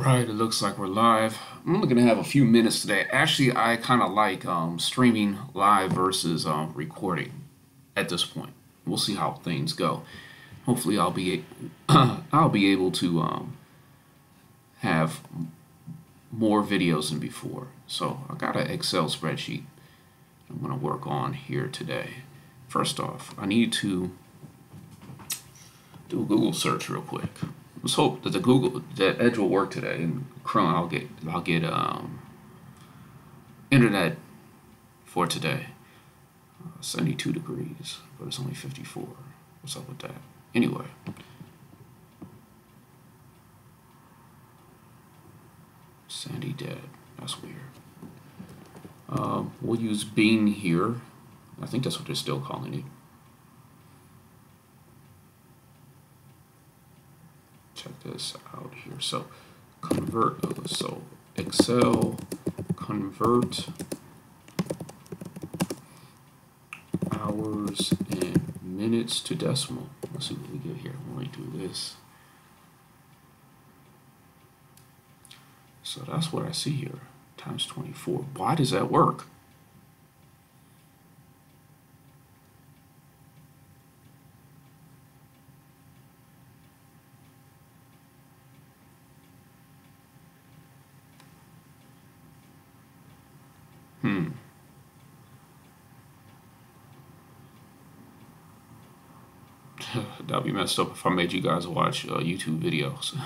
Alright, it looks like we're live. I'm only going to have a few minutes today. Actually, I kind of like streaming live versus recording at this point. We'll see how things go. Hopefully, I'll be able to have more videos than before. So I got an Excel spreadsheet I'm going to work on here today. First off, I need to do a Google search real quick. Let's hope that that Edge will work today. In Chrome, I'll get internet for today. 72 degrees, but it's only 54. What's up with that? Anyway, Sandy dead. That's weird. We'll use Bing here. I think that's what they're still calling it. Check this out here. So Excel convert hours and minutes to decimal. Let's see what we get here when we do this. So that's what I see here, times 24. Why does that work? That'd be messed up if I made you guys watch YouTube videos. Let's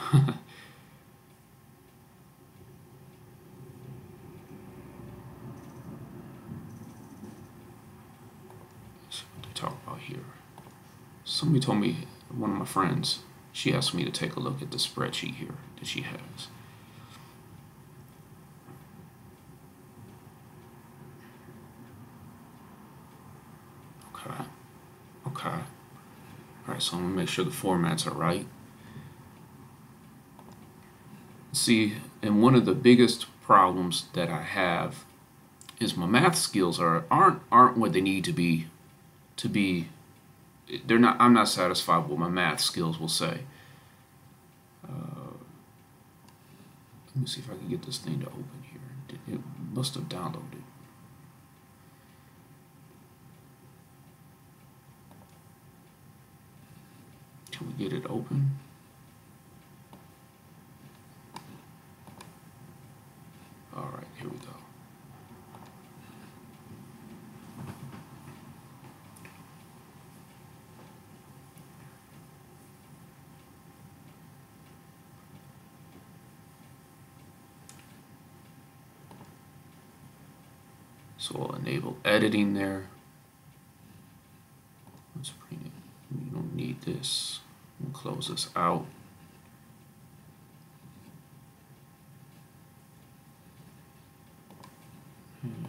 see what they talk about here. Somebody told me, one of my friends, she asked me to take a look at the spreadsheet here that she has. Okay. Alright, so I'm going to make sure the formats are right. See, and one of the biggest problems that I have is my math skills aren't what they need to be. They're not. I'm not satisfied with my math skills, we'll say. Let me see if I can get this thing to open here. It must have downloaded. Can we get it open? All right, here we go. So I'll enable editing there. Let's bring it. We don't need this. We'll close this out. And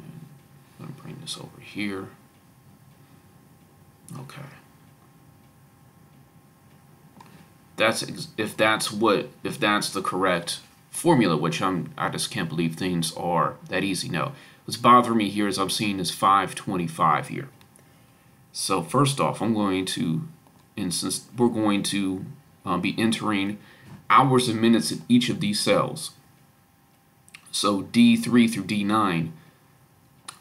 I'm going to bring this over here. Okay. If that's the correct formula, which I just can't believe things are that easy. No, what's bothering me here is I'm seeing this 525 here. So first off, I'm going to, since we're going to be entering hours and minutes in each of these cells. So D3 through D9,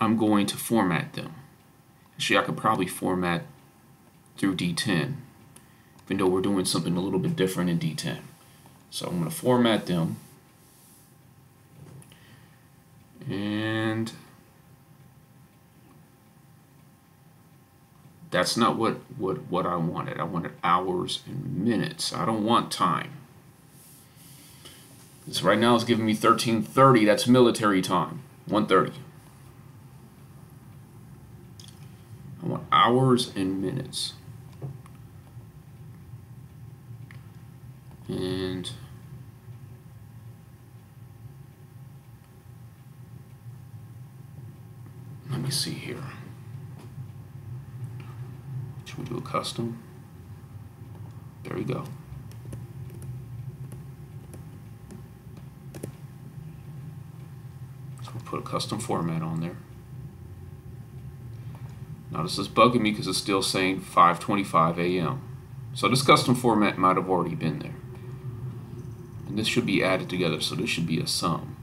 I'm going to format them. Actually, I could probably format through D10, even though we're doing something a little bit different in D10. So I'm going to format them. And that's not what I wanted. I wanted hours and minutes. I don't want time. This right now is giving me 13:30. That's military time. 1:30. I want hours and minutes. And let me see here. Should we do a custom? There we go. So we'll put a custom format on there. Now this is bugging me because it's still saying 5:25 a.m. So this custom format might have already been there. And this should be added together, so this should be a sum.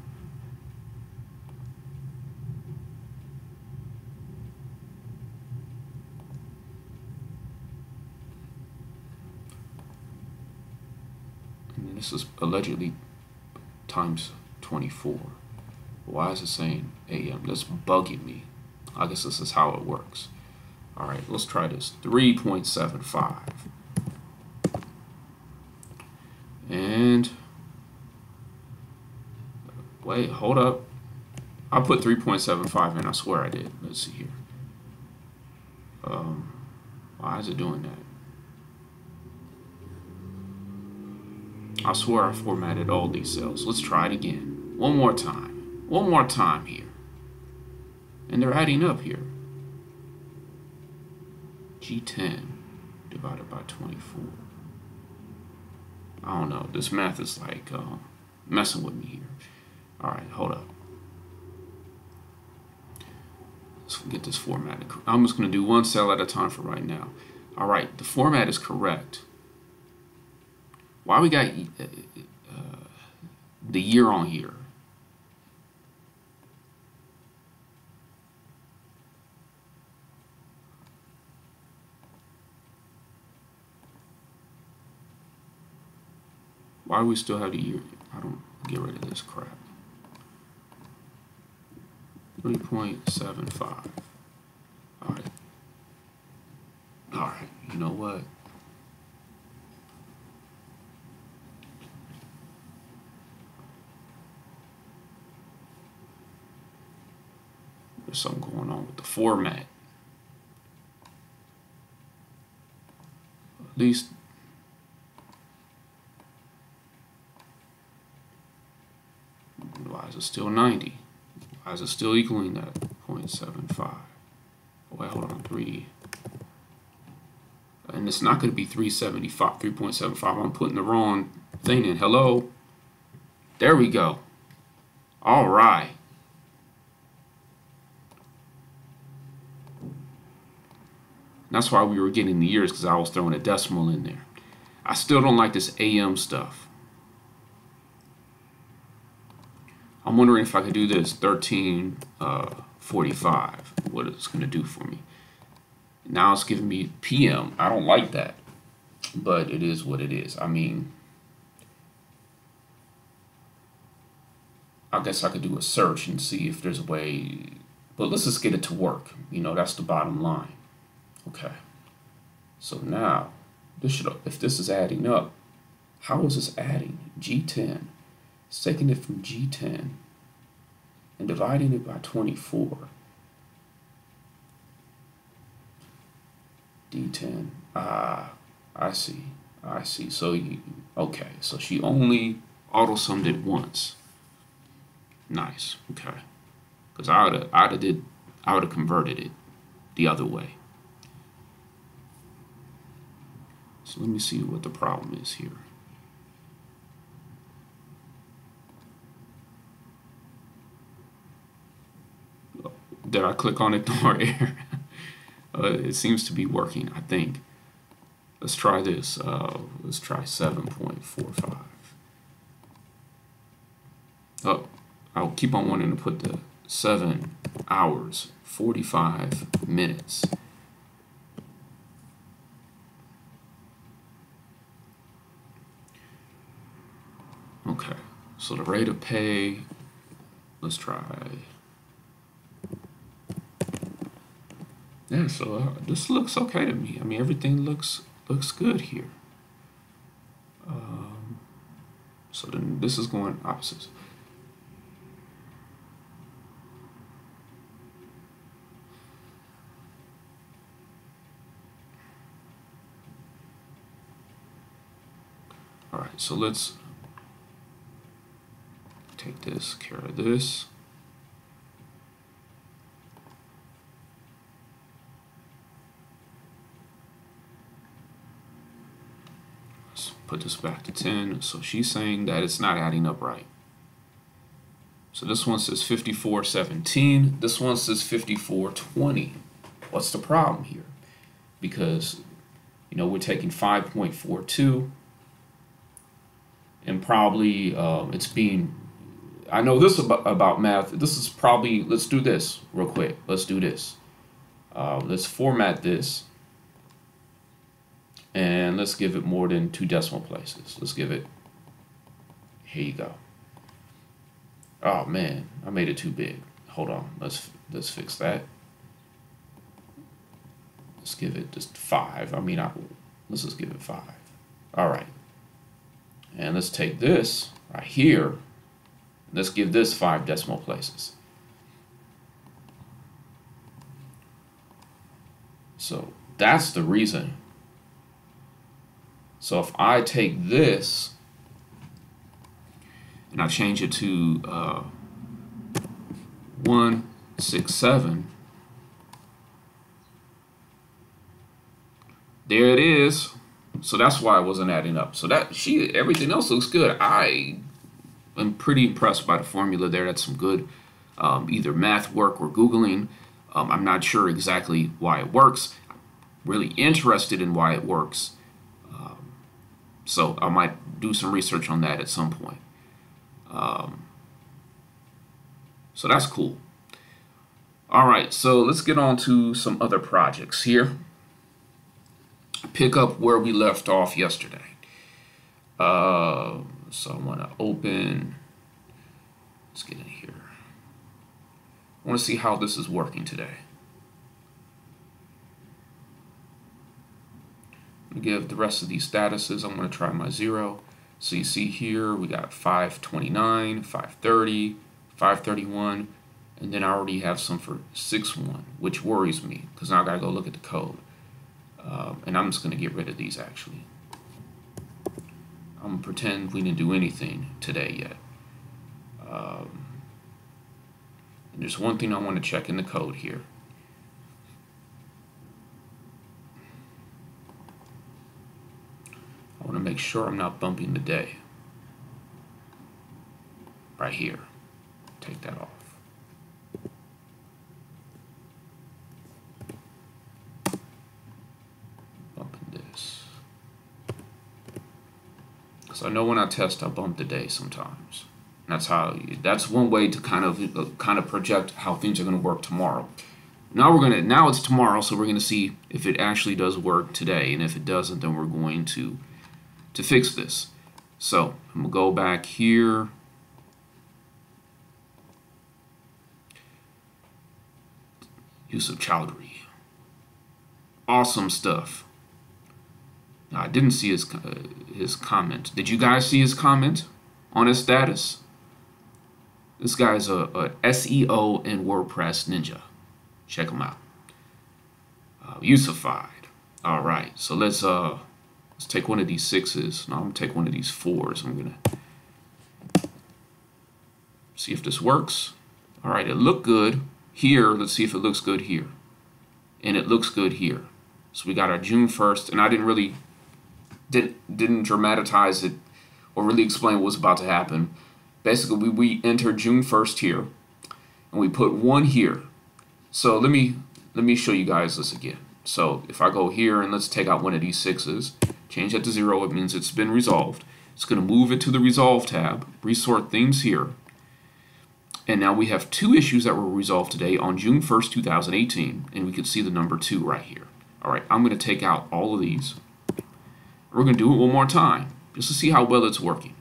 And this is allegedly times 24. Why is it saying AM? That's bugging me. I guess this is how it works. All right, let's try this. 3.75. And wait, hold up. I put 3.75 in. I swear I did. Let's see here. Why is it doing that? I swear I formatted all these cells. Let's try it again. One more time. One more time here. And they're adding up here. G10 divided by 24. I don't know. This math is like messing with me here. All right, hold up. Let's get this formatted. I'm just going to do one cell at a time for right now. All right, the format is correct. Why we got the year on here? Why do we still have the year? I don't get rid of this crap. 3.75. All right. All right. You know what? There's something going on with the format. At least. Why is it still 90? Why is it still equaling that 0.75? Wait, hold on, 3. And it's not going to be 375, 3.75. I'm putting the wrong thing in. Hello? There we go. All right. That's why we were getting the years, because I was throwing a decimal in there. I still don't like this AM stuff. I'm wondering if I could do this 1345. What it's going to do for me. Now it's giving me PM. I don't like that, but it is what it is. I mean, I guess I could do a search and see if there's a way, but let's just get it to work. You know, that's the bottom line. Okay. So now, this should, if this is adding up, how is this adding? G10. It's taking it from G10 and dividing it by 24. D10. Ah, I see. I see. So, okay. So she only auto-summed it once. Nice. Okay. Because I would have converted it the other way. So let me see what the problem is here. Did I click on ignore error? It seems to be working, I think. Let's try this. Let's try 7.45. Oh, I'll keep on wanting to put the 7 hours, 45 minutes. Okay, so the rate of pay, let's try. Yeah, so this looks okay to me. I mean, everything looks good here. So then this is going opposites. All right, so let's take this, care of this. Put this back to 10. So she's saying that it's not adding up right. So this one says 5417. This one says 5420. What's the problem here? Because, you know, we're taking 5.42 and probably it's being. I know this about math. This is probably. Let's do this real quick. Let's do this. Let's format this, and let's give it more than 2 decimal places. Let's give it. Here you go. Oh man, I made it too big. Hold on. Let's fix that. Let's give it just 5. Let's just give it 5. All right. And let's take this right here. Let's give this 5 decimal places. So that's the reason. So if I take this and I change it to 167, there it is. So that's why it wasn't adding up. So everything else looks good. I am pretty impressed by the formula there. That's some good either math work or Googling. I'm not sure exactly why it works. I'm really interested in why it works. So I might do some research on that at some point. So that's cool. All right, so let's get on to some other projects here. Pick up where we left off yesterday. So I want to open. Let's get in here. I want to see how this is working today. I'm going to give the rest of these statuses. I'm going to try my 0. So you see here we got 529, 530, 531, and then I already have some for 6-1, which worries me because now I got to go look at the code. And I'm just going to get rid of these actually. I'm going to pretend we didn't do anything today yet. And there's one thing I want to check in the code here. I want to make sure I'm not bumping the day. Right here. Take that off. So I know when I test, I bump the day sometimes. That's one way to kind of project how things are going to work tomorrow. Now it's tomorrow, so we're going to see if it actually does work today, and if it doesn't, then we're going to fix this. So I'm going to go back here. Use of Chowdhury. Awesome stuff. Now, I didn't see his comment. Did you guys see his comment on his status? This guy's a SEO and WordPress ninja. Check him out. Usified. All right. So let's take one of these 6s. No, I'm gonna take one of these 4s. I'm gonna see if this works. All right. It looked good here. Let's see if it looks good here. And it looks good here. So we got our June 1st, and I didn't dramatize it or really explain what was about to happen. Basically, we entered June 1st here, and we put 1 here. So let me show you guys this again. So if I go here and let's take out one of these 6s, change that to 0, it means it's been resolved. It's going to move it to the Resolve tab, resort things here, and now we have 2 issues that were resolved today on June 1st, 2018, and we can see the number 2 right here. All right, I'm going to take out all of these. We're going to do it one more time just to see how well it's working.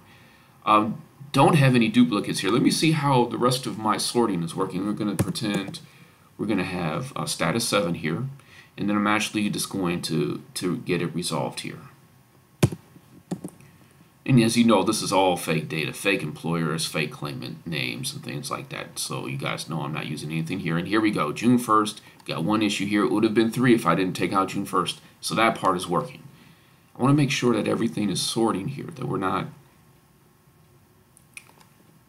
Don't have any duplicates here. Let me see how the rest of my sorting is working. We're going to pretend we're going to have status 7 here, and then I'm actually just going to get it resolved here. And as you know, this is all fake data, fake employers, fake claimant names, and things like that. So you guys know I'm not using anything here. And here we go, June 1st, got 1 issue here. It would have been 3 if I didn't take out June 1st. So that part is working. I want to make sure that everything is sorting here, that we're not.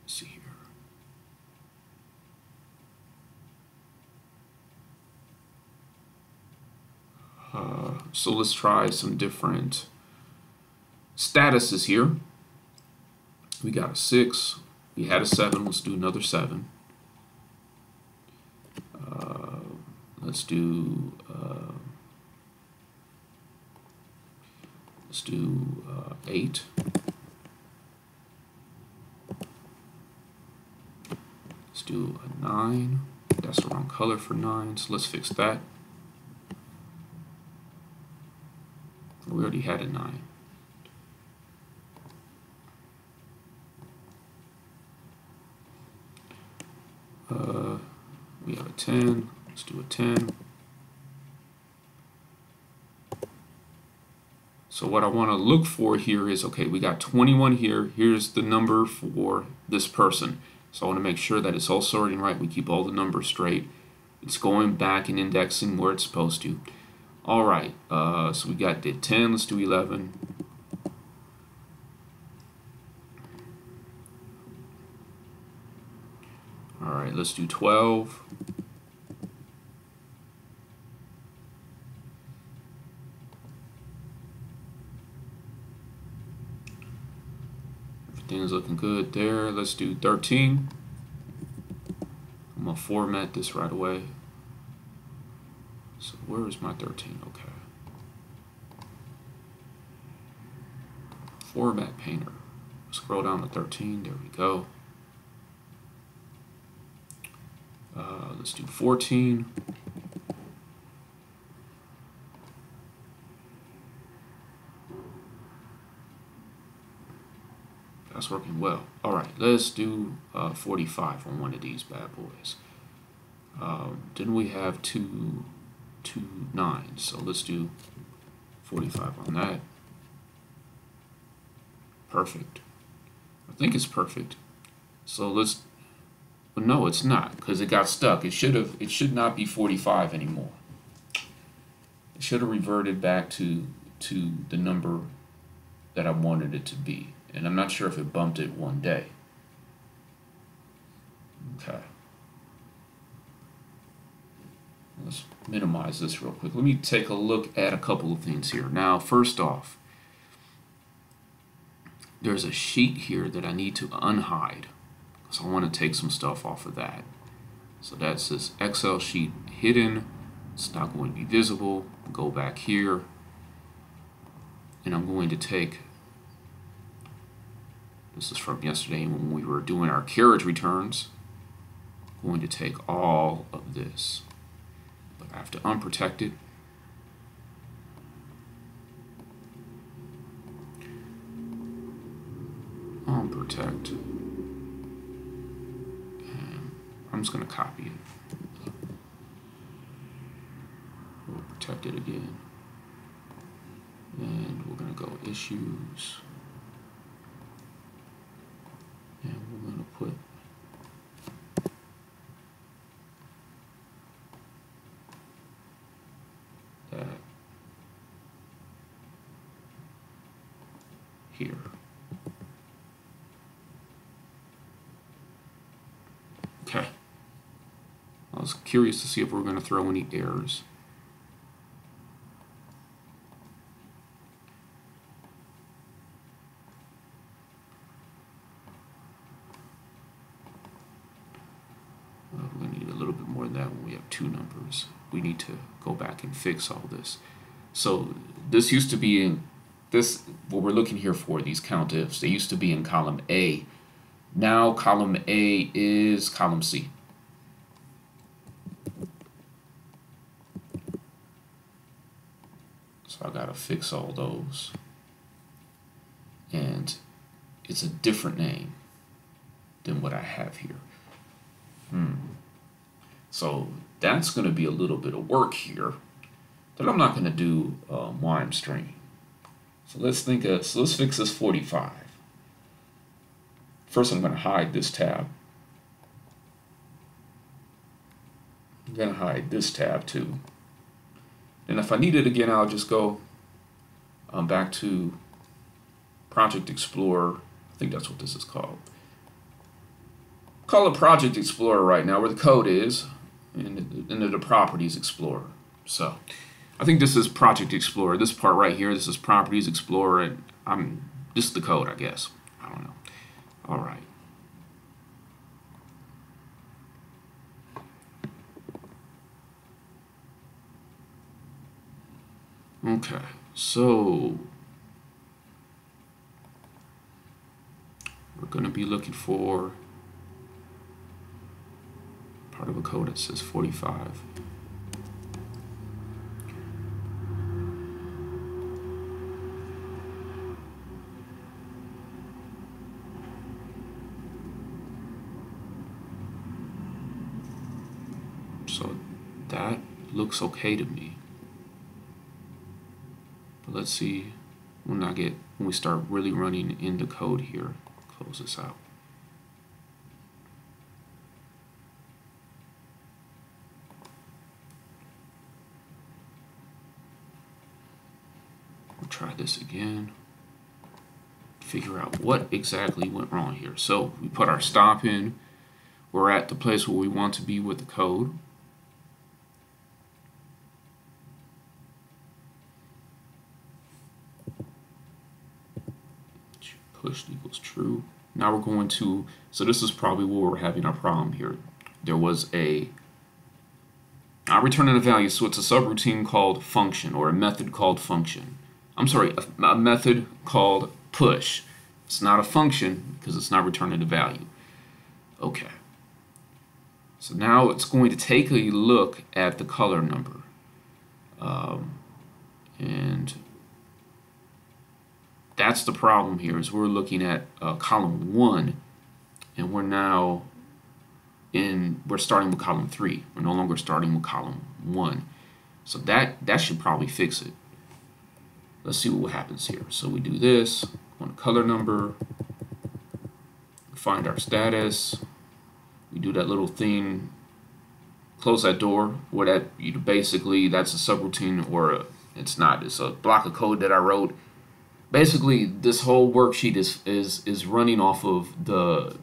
Let's see here. So let's try some different statuses here. We got a 6. We had a 7. Let's do another 7. Let's do 8. 9. That's the wrong color for 9, so let's fix that. We already had a 9. We have a 10. Let's do a 10. So what I want to look for here is, okay, we got 21 here. Here's the number for this person. So I want to make sure that it's all sorting right. We keep all the numbers straight. It's going back and indexing where it's supposed to. All right, so we did 10. Let's do 11. All right, let's do 12. Everything's looking good there. Let's do 13. I'm gonna format this right away. So where is my 13? Okay. Format Painter. Scroll down to 13. There we go. Let's do 14. That's working well. All right, let's do 45 on one of these bad boys. Didn't we have two 9s? So let's do 45 on that. Perfect. I think it's perfect. So let's. But no, it's not, because it got stuck. It should not be 45 anymore. It should have reverted back to the number that I wanted it to be. And I'm not sure if it bumped it one day. Okay. Let's minimize this real quick. Let me take a look at a couple of things here. Now, first off, there's a sheet here that I need to unhide. So I want to take some stuff off of that. So that's this Excel sheet hidden. It's not going to be visible. Go back here. And I'm going to take, this is from yesterday when we were doing our carriage returns. I'm going to take all of this. But I have to unprotect it. Unprotect. I'm just going to copy it. We'll protect it again. And we're going to go issues. And we're going to put that here. Okay. I was curious to see if we're going to throw any errors. We're going to need a little bit more than that when we have two numbers. We need to go back and fix all this. So this used to be in this, what we're looking here for, these count ifs, they used to be in column A. Now column A is column C. So I gotta fix all those. And it's a different name than what I have here. So that's gonna be a little bit of work here that I'm not gonna do while I'm stringing. So let's fix this 45. First, I'm going to hide this tab. I'm going to hide this tab too. And if I need it again, I'll just go back to Project Explorer. I think that's what this is called. Call it Project Explorer right now, where the code is, and the Properties Explorer. So I think this is Project Explorer. This part right here, this is Properties Explorer, and this is the code, I guess. I don't know. All right. Okay, so we're going to be looking for a code that says 45. So that looks okay to me. But let's see when we start really running into code here. Close this out. We'll try this again. Figure out what exactly went wrong here. So we put our stop in. We're at the place where we want to be with the code. Push equals true. Now we're going to, so this is probably where we're having our problem here. There was not returning a value, so it's a subroutine called function, or a method called function. I'm sorry, a method called push. It's not a function because it's not returning a value. Okay. So now it's going to take a look at the color number. And that's the problem here, is we're looking at column 1, and we're starting with column 3. We're no longer starting with column 1. So that should probably fix it. Let's see what happens here. So we do this on color number, find our status, we do that little thing, close that door, where that basically that's a subroutine, or it's not, it's a block of code that I wrote. Basically, this whole worksheet is running off of the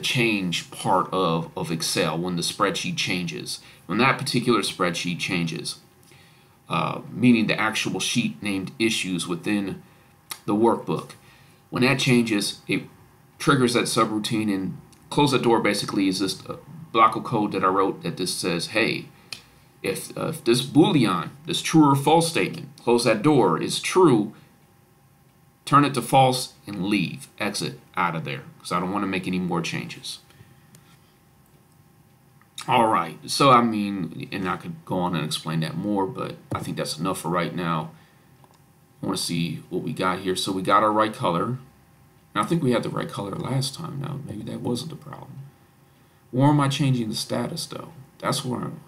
change part of Excel when the spreadsheet changes. When that particular spreadsheet changes, meaning the actual sheet named issues within the workbook, when that changes, it triggers that subroutine, and close that door basically is just a block of code that I wrote that just says, hey, if this Boolean, this true or false statement, close that door, is true, turn it to false and leave, exit out of there, because I don't want to make any more changes. All right, so I mean, and I could go on and explain that more, but I think that's enough for right now. I want to see what we got here. So we got our right color. And I think we had the right color last time. Now, maybe that wasn't the problem. Where am I changing the status, though? That's where I'm...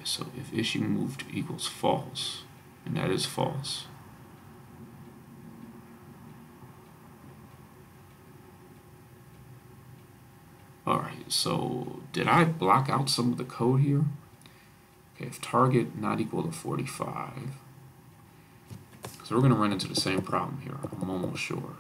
So if issue moved equals false, and that is false. Alright, so did I block out some of the code here? Okay, if target not equal to 45. So we're going to run into the same problem here, I'm almost sure.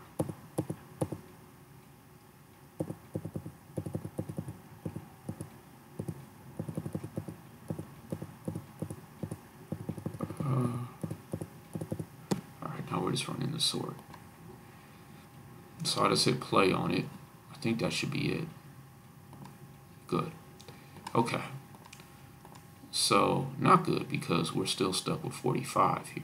Just running the sort. So I just hit play on it. I think that should be it. Good. Okay. So not good, because we're still stuck with 45 here.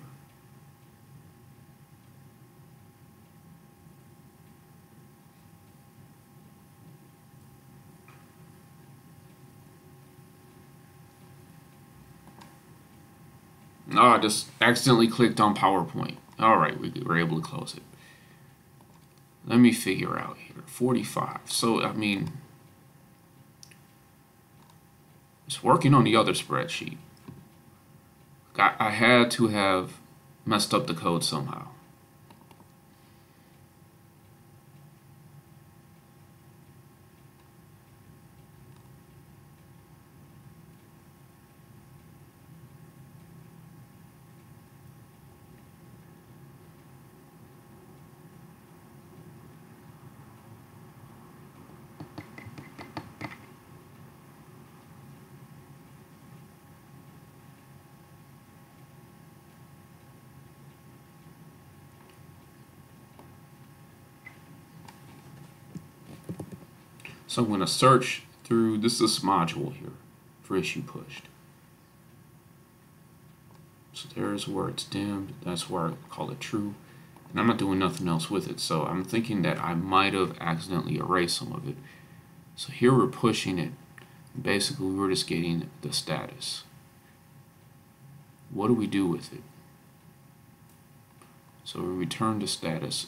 Oh, I just accidentally clicked on PowerPoint. All right, we were able to close it. Let me figure out here, 45. So, I mean, it's working on the other spreadsheet. I had to have messed up the code somehow. So I'm going to search through this module here for issue pushed. So there's where it's dimmed. That's where I call it true. And I'm not doing nothing else with it. So I'm thinking that I might have accidentally erased some of it. So here we're pushing it. Basically, we're just getting the status. What do we do with it? So we return to status.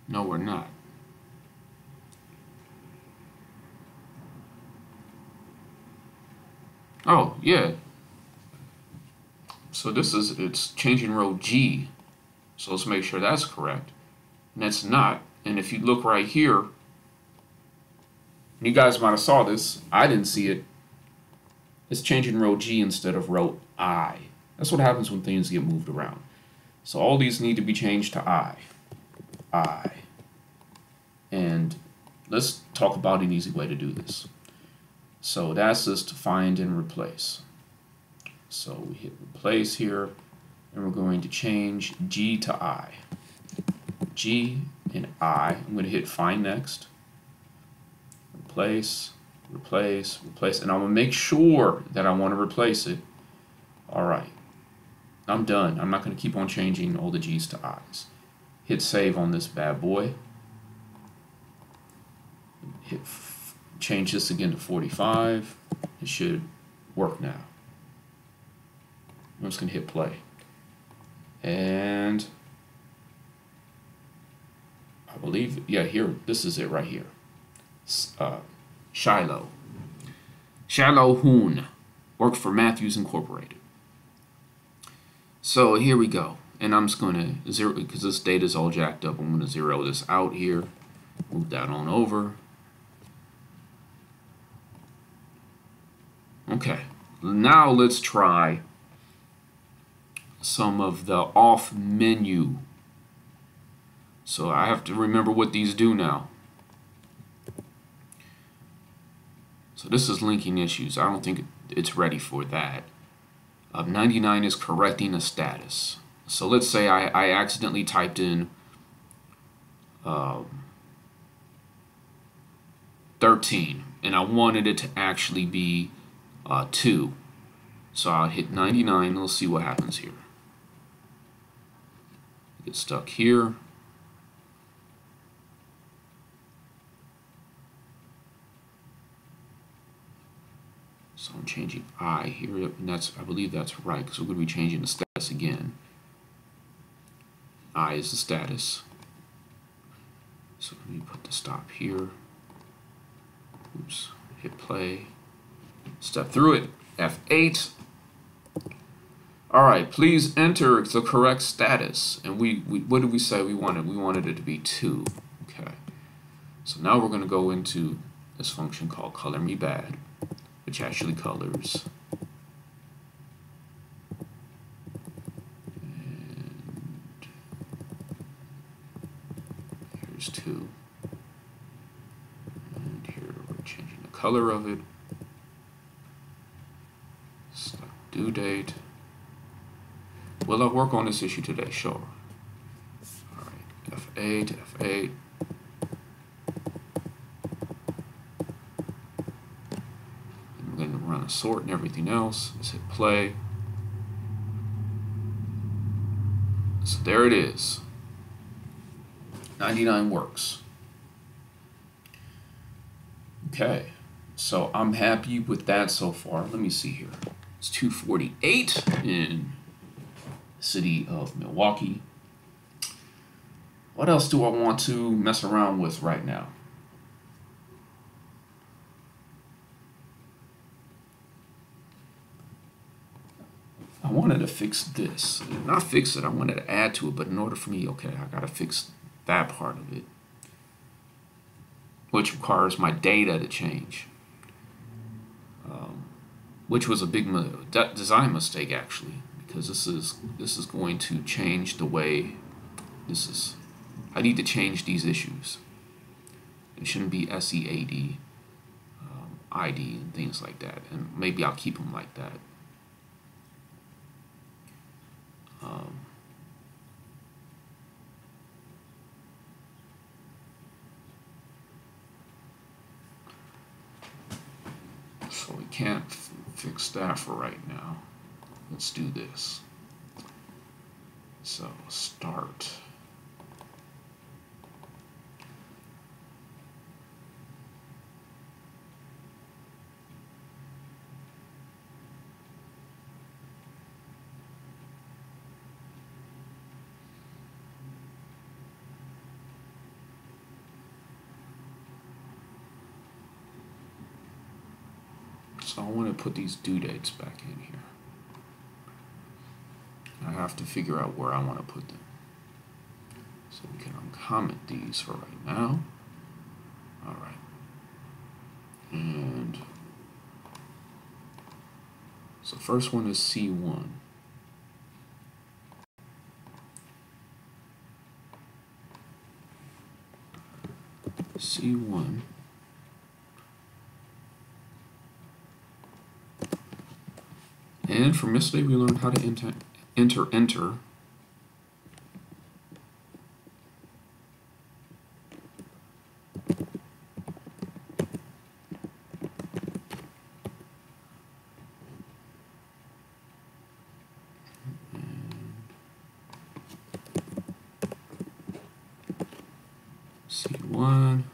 No, we're not. Oh, yeah. So it's changing row G. So let's make sure that's correct. And it's not. And if you look right here, you guys might have saw this. I didn't see it. It's changing row G instead of row I. That's what happens when things get moved around. So all these need to be changed to I. And let's talk about an easy way to do this. So that's just to find and replace. So we hit replace here, and we're going to change G to I. G and I. I'm going to hit find next. Replace, replace, replace, and I'm going to make sure that I want to replace it. All right. I'm done. I'm not going to keep on changing all the G's to I's. Hit save on this bad boy. Change this again to 45. It should work now. I'm just going to hit play. And I believe, yeah, here, this is it right here. Shiloh. Shiloh Hoon worked for Matthews Incorporated. So here we go. And I'm just going to zero, because this data is all jacked up, I'm going to zero this out here. Move that on over. Okay, now let's try some of the off menu. So I have to remember what these do now. So this is linking issues. I don't think it's ready for that. 99 is correcting a status. So let's say I accidentally typed in 13 and I wanted it to actually be 2. So I'll hit 99. Let's see what happens here. Get stuck here. So I'm changing I here, and I believe that's right, because we're going to be changing the status again. I is the status. So let me put the stop here. Oops, hit play. Step through it, F8. All right, please enter the correct status. And we what did we say we wanted? We wanted it to be 2. Okay. So now we're going to go into this function called color me bad, which actually colors. And here's 2. And here we're changing the color of it. Select due date. Will I work on this issue today? Sure. All right, F8, F8. I'm going to run a sort and everything else. Let's hit play. So there it is. 99 works. Okay, so I'm happy with that so far. Let me see here. It's 2:48 in the city of Milwaukee. What else do I want to mess around with right now? I wanted to fix this. Not fix it, I wanted to add to it, but in order for me, okay, I gotta fix that part of it, which requires my data to change, which was a big design mistake actually, because this is going to change the way I need to change these issues. It shouldn't be SEAD, ID and things like that, and maybe I'll keep them like that. So we can't fix that for right now. let's do this. So start. So I want to put these due dates back in here. I have to figure out where I want to put them. So we can uncomment these for right now. All right. And so first one is C1. C1. And from yesterday, we learned how to enter. C1.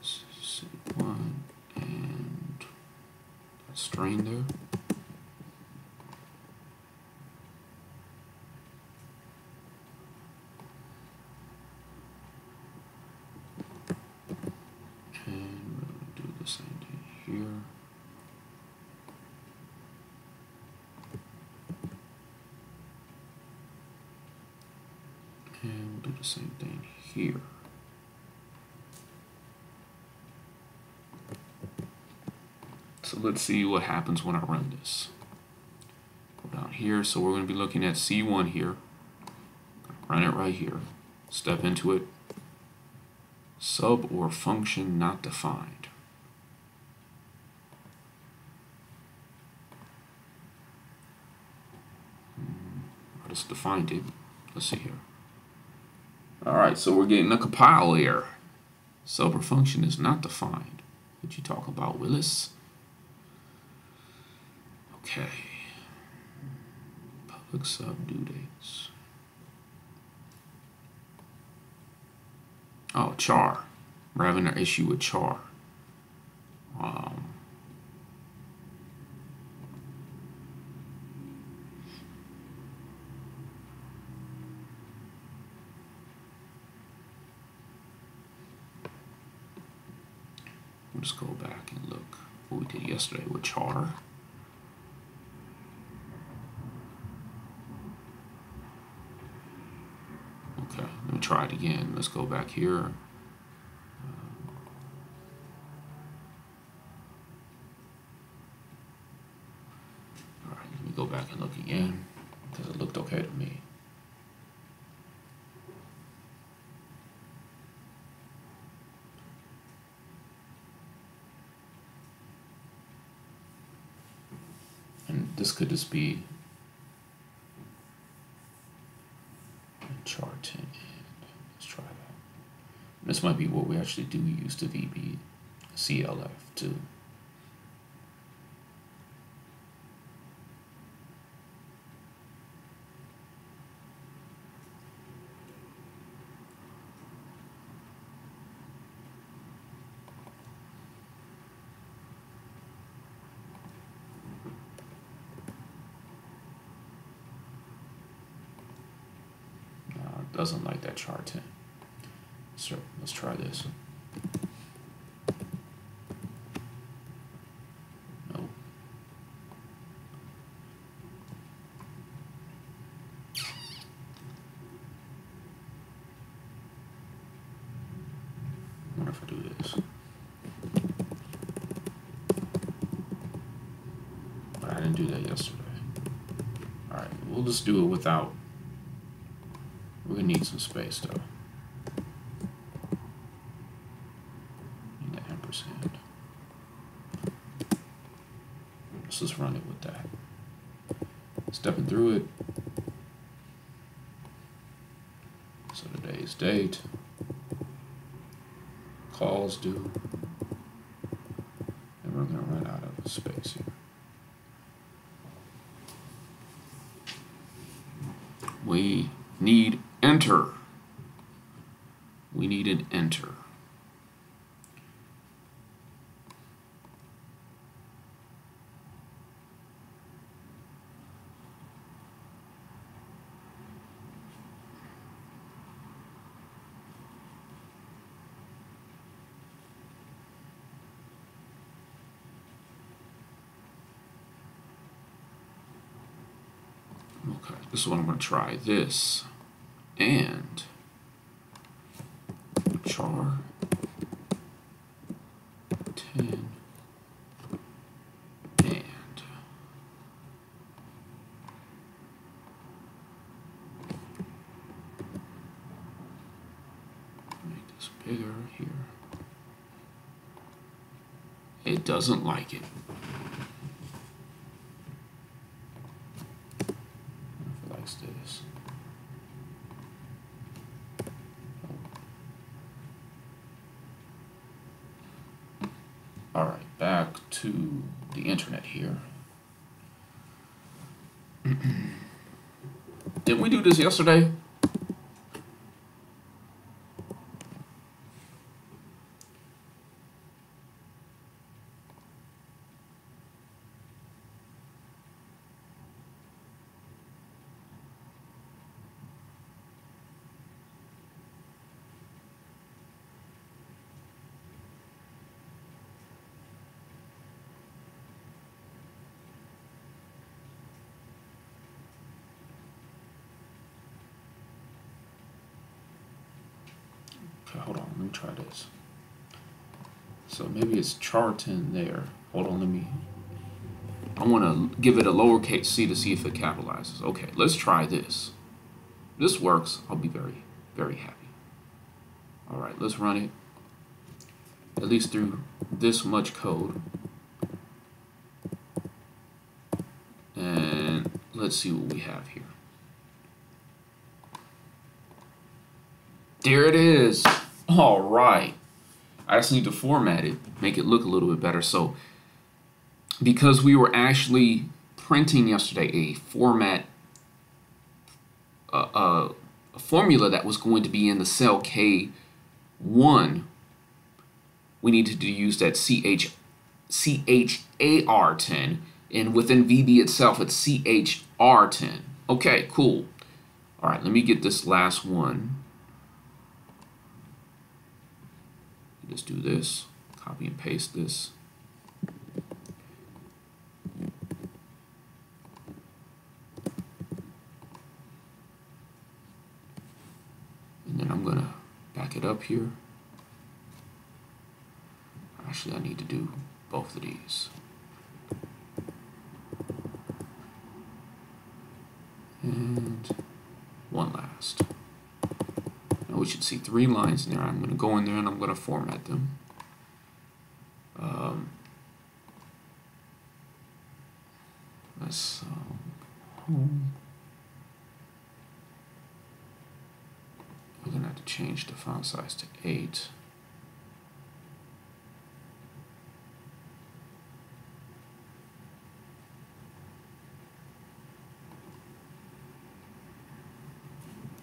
C1 and that string there. And we're going to do the same thing here. And we'll do the same thing here. So let's see what happens when I run this. Go down here. So we're going to be looking at C1 here. Run it right here. Step into it. Sub or function not defined. I just defined it. Let's see here. Alright, so we're getting a compile error. Sub or function is not defined. What you talk about, Willis? Okay. Public sub due dates. Oh, char. We're having an issue with char. We'll just go back and look what we did yesterday with char. Okay, let me try it again. Let's go back here. All right, let me go back and look again because it looked okay to me. And this could just be chart, and let's try that. This might be what we actually do use the VB CLF too. Doesn't like that chart in. So let's try this. No. I wonder if I do this. But I didn't do that yesterday. Alright, we'll just do it without. We're gonna need some space though. Need the ampersand. Let's just run it with that. Stepping through it. So today's date. Calls due. space here. We need enter. We need an enter. Okay, this is what I'm going to try. This and char 10 and make this bigger here. It doesn't like it. This. All right, back to the internet here. Didn't we do this yesterday? Okay, hold on, let me try this. So maybe it's char 10 there. Hold on, I want to give it a lowercase c to see if it capitalizes. Okay, let's try this. This works. I'll be very, very happy. All right, let's run it. At least through this much code. And let's see what we have here. There it is. All right. I just need to format it, make it look a little bit better. So because we were actually printing yesterday a formula that was going to be in the cell K1, we needed to use that CHAR10, and within VB itself it's CHR10. Okay, cool. All right, let me get this last one. Just do this, copy and paste this. And then I'm gonna back it up here. Actually, I need to do both of these. And one last. Now we should see 3 lines in there. I'm going to go in there and I'm going to format them. Let's home. We're going to have to change the font size to 8.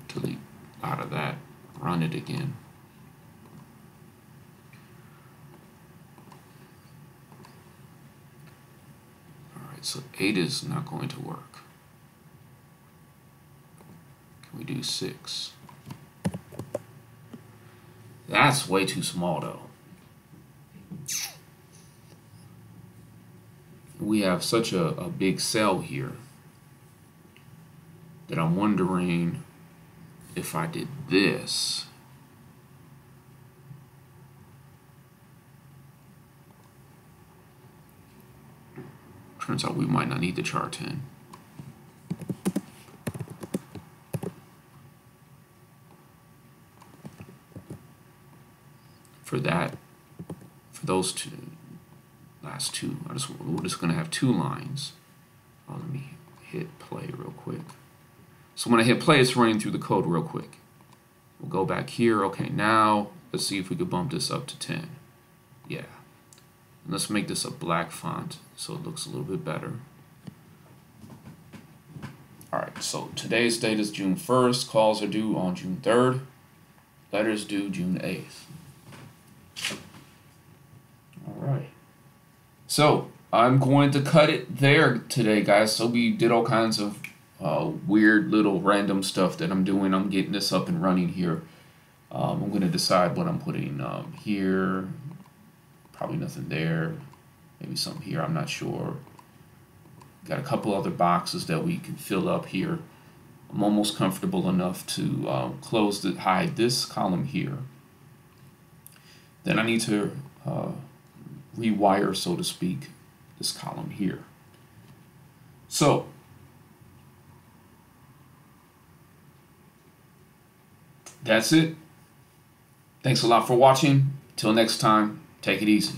Delete out of that. Run it again. Alright, so 8 is not going to work. Can we do 6? That's way too small though. We have such a big cell here that I'm wondering if I did this, turns out we might not need the char 10. For that, for those last two, we're just going to have 2 lines. Oh, let me hit play real quick. So when I hit play, it's running through the code real quick. We'll go back here. Okay, now let's see if we could bump this up to 10. Yeah. Let's make this a black font so it looks a little bit better. Alright, so today's date is June 1st. Calls are due on June 3rd. Letters due June 8th. Alright. So, I'm going to cut it there today, guys. So we did all kinds of weird little random stuff that I'm doing. I'm getting this up and running here. I'm going to decide what I'm putting here. Probably nothing there. Maybe something here. I'm not sure. Got a couple other boxes that we can fill up here. I'm almost comfortable enough to hide this column here. Then I need to rewire, so to speak, this column here. So, that's it. Thanks a lot for watching. Till next time, take it easy.